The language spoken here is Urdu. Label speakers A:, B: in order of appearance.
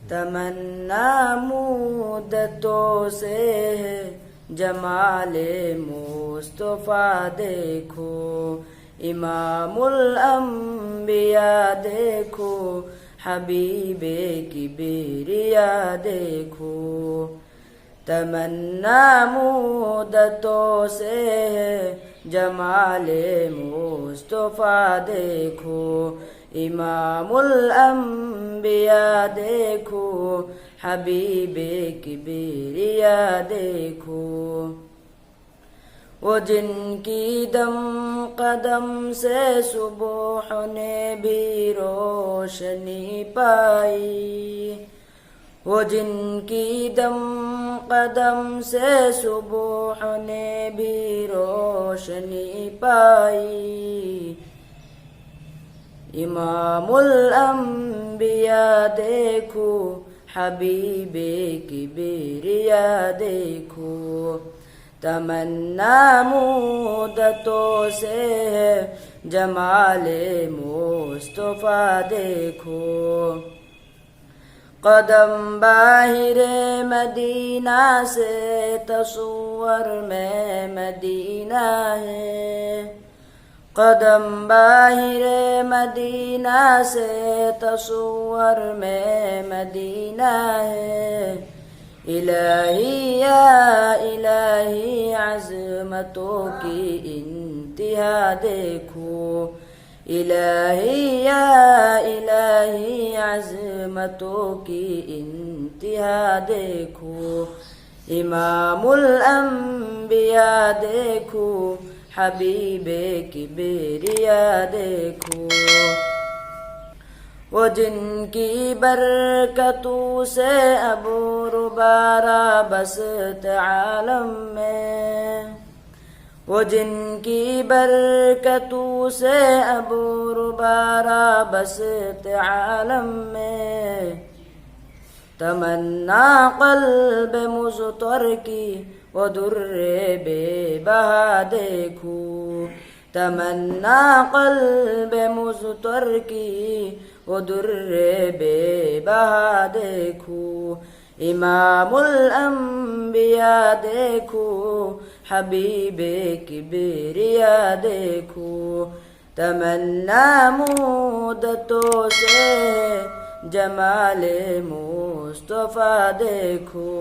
A: تمنا مدتوں سے ہے جمال مصطفیٰ دیکھو، امام الانبیاء دیکھو، حبیب کبریا دیکھو۔ تمنا مدتوں سے ہے جمال مصطفیٰ دیکھو، امام الانبیاء دیکھو، حبیب کبریا دیکھو۔ وہ جن کی دم قدم سے صبح نے بھی روشنی پائی، وہ جن کی دم قدم سے صبح نے بھی روشنی پائی، امام الانبیاء دیکھو، حبیب کبریا دیکھو۔ تمنا مدتوں سے ہے جمال مصطفیٰ دیکھو، قدم باہر مدینہ سے تصور میں مدینہ ہے، قدم باہر مدینہ سے تصور میں مدینہ ہے۔ الہی یا الہی عظمتوں کی انتہا دیکھو، الہی یا الہی عظمتوں کی انتہا دیکھو، امام الانبیاء دیکھو، حبیب کبریا دیکھو۔ وہ جن کی برکتوں سے ابر بارہ بسط عالم میں، وہ جن کی برکتوں سے ابر بارہ بسط عالم میں، تمنا قلب مضطر کی وہ در بے بہا دیکھو، تمنا قلب مضطر کی وہ در بے بہا دیکھو، امام الانبیاء دیکھو، حبیب کبریا دیکھو۔ تمنا مدتوں سے جمال مصطفیٰ دیکھو۔